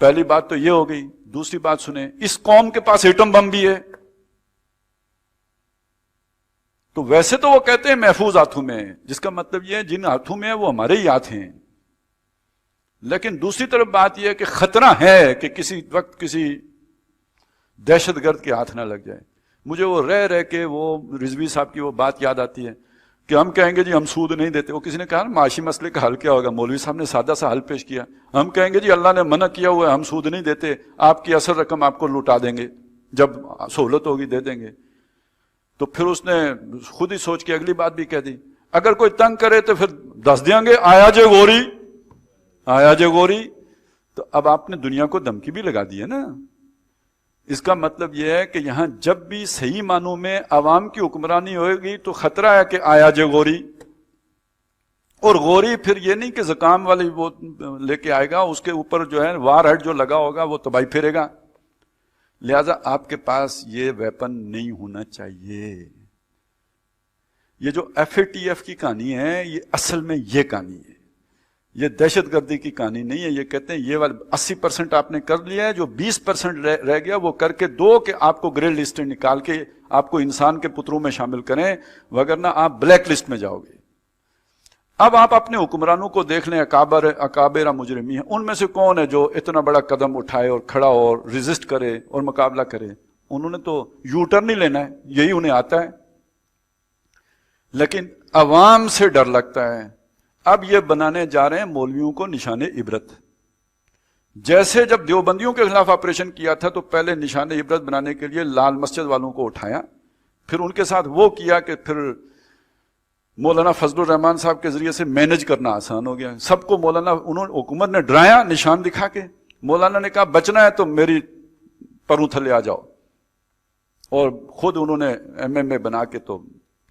پہلی بات تو یہ ہو گئی. دوسری بات سنیں, اس قوم کے پاس ایٹم بم بھی ہے, تو ویسے تو وہ کہتے ہیں محفوظ ہاتھوں میں ہے, جس کا مطلب یہ ہے جن ہاتھوں میں ہے وہ ہمارے ہی ہاتھ ہیں. لیکن دوسری طرف بات یہ ہے کہ خطرہ ہے کہ کسی وقت کسی دہشت گرد کے ہاتھ نہ لگ جائے. مجھے وہ رہ کے وہ رضوی صاحب کی وہ بات یاد آتی ہے کہ ہم کہیں گے جی ہم سود نہیں دیتے. وہ کسی نے کہا نا معاشی مسئلے کا حل کیا ہوگا, مولوی صاحب نے سادہ سا حل پیش کیا. ہم کہیں گے جی اللہ نے منع کیا ہوا ہے, ہم سود نہیں دیتے, آپ کی اصل رقم آپ کو لوٹا دیں گے, جب سہولت ہوگی دے دیں گے. تو پھر اس نے خود ہی سوچ کے اگلی بات بھی کہہ دی, اگر کوئی تنگ کرے تو پھر دس دیں گے آیا جے گوری, آیا جے گوری. تو اب آپ نے دنیا کو دھمکی بھی لگا دی ہے نا. اس کا مطلب یہ ہے کہ یہاں جب بھی صحیح معنوں میں عوام کی حکمرانی ہوئے گی تو خطرہ ہے کہ آیا جے غوری. اور غوری پھر یہ نہیں کہ زکام والی وہ لے کے آئے گا, اس کے اوپر جو ہے وار ہیڈ جو لگا ہوگا وہ تباہی پھیرے گا. لہذا آپ کے پاس یہ ویپن نہیں ہونا چاہیے. یہ جو FATF کی کہانی ہے یہ اصل میں یہ کہانی ہے, یہ دہشت گردی کی کہانی نہیں ہے. یہ کہتے ہیں یہ والا 80% آپ نے کر لیا ہے, جو 20% رہ گیا وہ کر کے دو کہ آپ کو گرے لسٹ نکال کے آپ کو انسان کے پتروں میں شامل کریں, وگرنہ آپ بلیک لسٹ میں جاؤ گے. اب آپ اپنے حکمرانوں کو دیکھ لیں, اکابر مجرمی ہیں, ان میں سے کون ہے جو اتنا بڑا قدم اٹھائے اور کھڑا ہو اور ریزسٹ کرے اور مقابلہ کرے. انہوں نے تو یو ٹرن نہیں لینا ہے, یہی انہیں آتا ہے. لیکن عوام سے ڈر لگتا ہے. اب یہ بنانے جا رہے ہیں مولویوں کو نشان عبرت. جیسے جب دیوبندیوں کے خلاف آپریشن کیا تھا تو پہلے نشان عبرت بنانے کے لیے لال مسجد والوں کو اٹھایا, پھر ان کے ساتھ وہ کیا کہ پھر مولانا فضل الرحمان صاحب کے ذریعے سے مینج کرنا آسان ہو گیا. سب کو مولانا حکومت نے ڈرایا نشان دکھا کے. مولانا نے کہا بچنا ہے تو میری پروں تھلے آ جاؤ, اور خود انہوں نے MMA بنا کے تو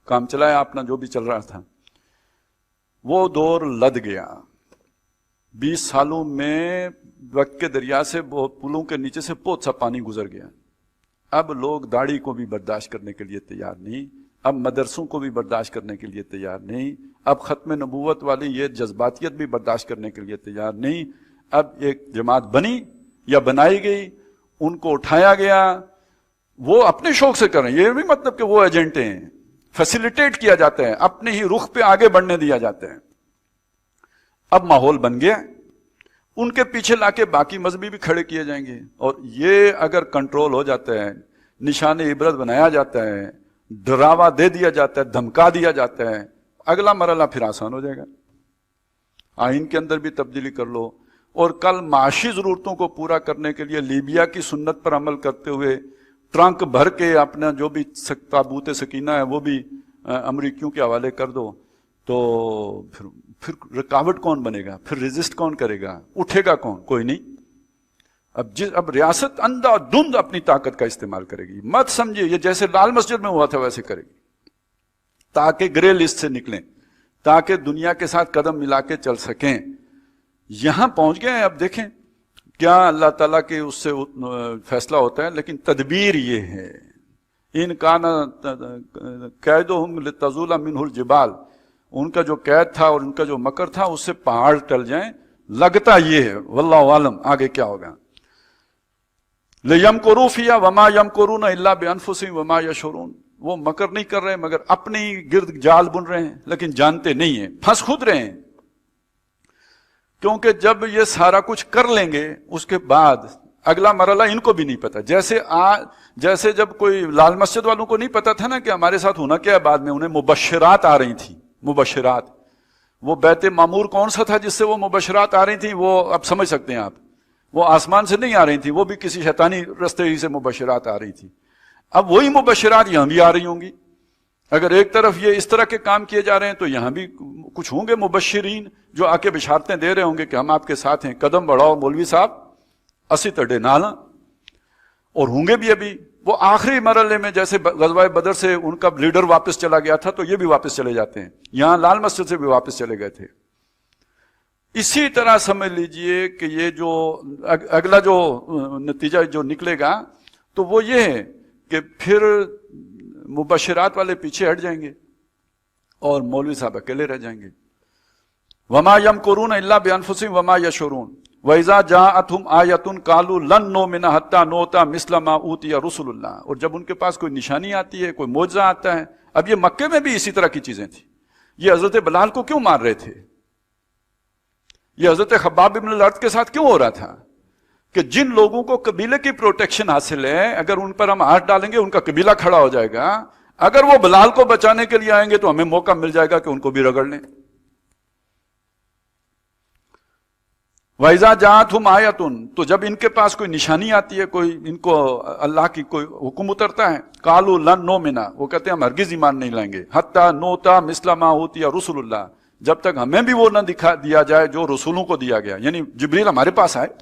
کام چلایا اپنا جو بھی چل رہا تھا. وہ دور لد گیا. 20 سالوں میں وقت کے دریا سے پلوں کے نیچے سے بہت سا پانی گزر گیا. اب لوگ داڑھی کو بھی برداشت کرنے کے لیے تیار نہیں, اب مدرسوں کو بھی برداشت کرنے کے لیے تیار نہیں, اب ختم نبوت والی یہ جذباتیت بھی برداشت کرنے کے لیے تیار نہیں. اب ایک جماعت بنی یا بنائی گئی, ان کو اٹھایا گیا, وہ اپنے شوق سے کریں. یہ بھی مطلب کہ وہ ایجنٹیں ہیں, فیسیلیٹیٹ کیا جاتا ہے, اپنے ہی رخ پہ آگے بڑھنے دیا جاتا ہے. اب ماحول بن گیا, ان کے پیچھے لا کے باقی مذہبی بھی کھڑے کیے جائیں گے. اور یہ اگر کنٹرول ہو جاتا ہے, نشان عبرت بنایا جاتا ہے, ڈراوا دے دیا جاتا ہے, دھمکا دیا جاتا ہے, اگلا مرحلہ پھر آسان ہو جائے گا. آئین کے اندر بھی تبدیلی کر لو, اور کل معاشی ضرورتوں کو پورا کرنے کے لیے لیبیا کی سنت پر عمل کرتے ہوئے ٹرنک بھر کے اپنا جو بھی تابوت سکینہ ہے وہ بھی امریکیوں کے حوالے کر دو, تو پھر رکاوٹ کون بنے گا, پھر ریزسٹ کون کرے گا, اٹھے گا کون, کوئی نہیں. اب ریاست اندھا دھند اپنی طاقت کا استعمال کرے گی. مت سمجھے یہ جیسے لال مسجد میں ہوا تھا ویسے کرے گی, تاکہ گرے لسٹ سے نکلیں, تاکہ دنیا کے ساتھ قدم ملا کے چل سکیں. یہاں پہنچ گئے ہیں. اب دیکھیں کیا اللہ تعالیٰ کے اس سے فیصلہ ہوتا ہے, لیکن تدبیر یہ ہے, ان کا قیدہم لتزول منہ الجبال, ان کا جو قید تھا اور ان کا جو مکر تھا اس سے پہاڑ ٹل جائیں. لگتا یہ ہے, واللہ عالم آگے کیا ہوگا. لِيَمْكُرُوا فِيهَا وَمَا يَمْكُرُونَ إِلَّا بِأَنفُسِهِمْ وَمَا يَشْعُرُونَ. وہ مکر نہیں کر رہے مگر اپنی گرد جال بن رہے ہیں, لیکن جانتے نہیں ہیں, پھنس خود رہے ہیں. کیونکہ جب یہ سارا کچھ کر لیں گے اس کے بعد اگلا مرحلہ ان کو بھی نہیں پتا. جیسے جب کوئی لال مسجد والوں کو نہیں پتا تھا نا کہ ہمارے ساتھ ہونا کیا ہے, بعد میں انہیں مبشرات آ رہی تھیں. مبشرات, وہ بیت معمور کون سا تھا جس سے وہ مبشرات آ رہی تھیں, وہ اب سمجھ سکتے ہیں آپ. وہ آسمان سے نہیں آ رہی تھیں, وہ بھی کسی شیطانی رستے ہی سے مبشرات آ رہی تھیں. اب وہی مبشرات یہاں بھی آ رہی ہوں گی. اگر ایک طرف یہ اس طرح کے کام کیے جا رہے ہیں تو یہاں بھی کچھ ہوں گے مبشرین جو آ کے بشارتیں دے رہے ہوں گے کہ ہم آپ کے ساتھ ہیں, قدم بڑھاؤ مولوی صاحب, اسی تڈے نالا. اور ہوں گے بھی ابھی. وہ آخری مرحلے میں جیسے غزوہ بدر سے ان کا لیڈر واپس چلا گیا تھا تو یہ بھی واپس چلے جاتے ہیں, یہاں لال مسجد سے بھی واپس چلے گئے تھے. اسی طرح سمجھ لیجئے کہ یہ جو اگلا جو نتیجہ جو نکلے گا تو وہ یہ ہے کہ پھر مبشرات والے پیچھے ہٹ جائیں گے اور مولوی صاحب اکیلے رہ جائیں گے. وما یمکرون الا بانفسہم وما یشعرون. وَإِذَا جَاءَتْهُمْ آیَةٌ قَالُوا لَن نُؤْمِنَ حَتَّىٰ نُؤْتَىٰ مِثْلَ مَا أُوتِیَ رُسُلُ اللَّهِ، اور جب ان کے پاس کوئی نشانی آتی ہے، کوئی معجزہ آتا ہے. اب یہ مکے میں بھی اسی طرح کی چیزیں تھیں. یہ حضرت بلال کو کیوں مار رہے تھے؟ یہ حضرت خباب بن الارت کے ساتھ کیوں ہو رہا تھا؟ کہ جن لوگوں کو قبیلے کی پروٹیکشن حاصل ہے، اگر ان پر ہم ہاتھ ڈالیں گے ان کا قبیلہ کھڑا ہو جائے گا. اگر وہ بلال کو بچانے کے لیے آئیں گے تو ہمیں موقع مل جائے گا کہ ان کو بھی رگڑ لیں. وَإِذَا جَاءَتْهُمْ آیَةٌ، تو جب ان کے پاس کوئی نشانی آتی ہے، کوئی ان کو اللہ کی کوئی حکم اترتا ہے، قَالُوا لَن نُؤْمِنَ، وہ کہتے ہیں ہم ہرگز ایمان نہیں لائیں گے، حَتَّىٰ نُؤْتَىٰ مِثْلَ مَا أُوتِیَ رُسُلُ اللَّهِ، جب تک ہمیں بھی وہ نہ دکھا دیا جائے جو رسولوں کو دیا گیا. یعنی جبریل ہمارے پاس آئے،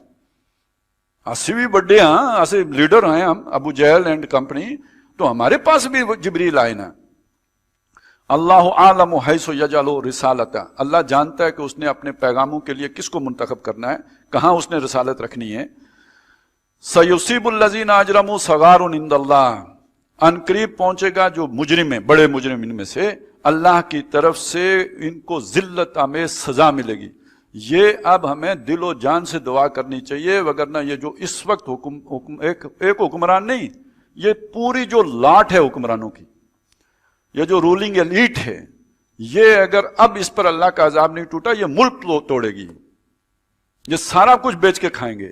اسی بھی بڑے ہیں، ایسے لیڈر ہیں ہم، ابو جہل اینڈ کمپنی، تو ہمارے پاس بھی جبریل آئے نا. اللہ عالم حیث یجعل رسالتہ، اللہ جانتا ہے کہ اس نے اپنے پیغاموں کے لیے کس کو منتخب کرنا ہے، کہاں اس نے رسالت رکھنی ہے. سیصیب الذین اجرموا صغار عند اللہ، ان قریب پہنچے گا جو مجرم ہیں، بڑے مجرم ان میں سے، اللہ کی طرف سے ان کو ذلت آمیز سزا ملے گی. یہ اب ہمیں دل و جان سے دعا کرنی چاہیے، وگرنہ یہ جو اس وقت ایک حکمران نہیں، یہ پوری جو لاٹ ہے حکمرانوں کی، یہ جو رولنگ ایلیٹ ہے، یہ اگر اب اس پر اللہ کا عذاب نہیں ٹوٹا، یہ ملک توڑے گی، یہ سارا کچھ بیچ کے کھائیں گے.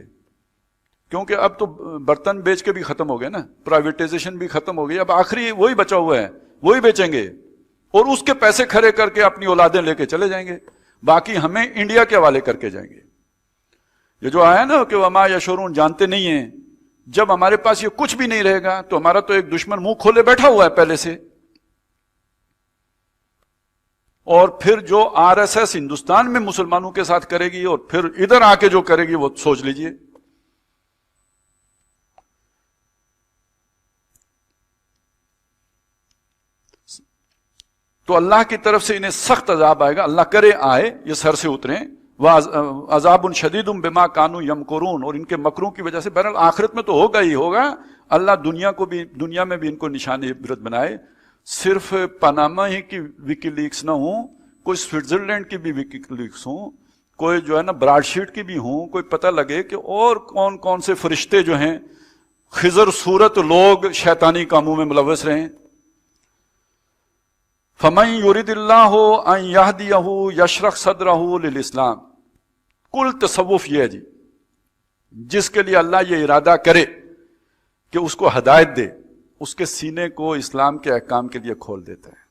کیونکہ اب تو برتن بیچ کے بھی ختم ہو گئے نا، پرائیویٹائزیشن بھی ختم ہو گئی، اب آخری وہی بچا ہوا ہے، وہی بیچیں گے اور اس کے پیسے کھڑے کر کے اپنی اولادیں لے کے چلے جائیں گے، باقی ہمیں انڈیا کے حوالے کر کے جائیں گے. یہ جو آیا نا کہ وما یشعرون، جانتے نہیں ہیں، جب ہمارے پاس یہ کچھ بھی نہیں رہے گا تو ہمارا تو ایک دشمن منہ کھولے بیٹھا ہوا ہے پہلے سے. اور پھر جو آر ایس ایس ہندوستان میں مسلمانوں کے ساتھ کرے گی اور پھر ادھر آ کے جو کرے گی وہ سوچ لیجئے. تو اللہ کی طرف سے انہیں سخت عذاب آئے گا، اللہ کرے آئے، یہ سر سے اتریں. عذاب شدید بما کانوا یمکرون، اور ان کے مکروں کی وجہ سے. بہرحال آخرت میں تو ہوگا ہی ہوگا. اللہ دنیا میں بھی ان کو نشان عبرت بنائے. صرف پاناما ہی کی وکی لیکس نہ ہوں، کوئی سوئٹزرلینڈ کی بھی وکی لیکس ہوں، کوئی جو ہے نا براڈ شیٹ کی بھی ہوں، کوئی پتہ لگے کہ اور کون کون سے فرشتے جو ہیں خضر صورت لوگ شیطانی کاموں میں ملوث رہیں. فَمَن يُرِدِ اللَّهُ أَن يَهْدِيَهُ يَشْرَحْ صَدْرَهُ لِلْإِسْلَامِ. کل تصوف یہ ہے جی، جس کے لیے اللہ یہ ارادہ کرے کہ اس کو ہدایت دے، اس کے سینے کو اسلام کے احکام کے لیے کھول دیتا ہے.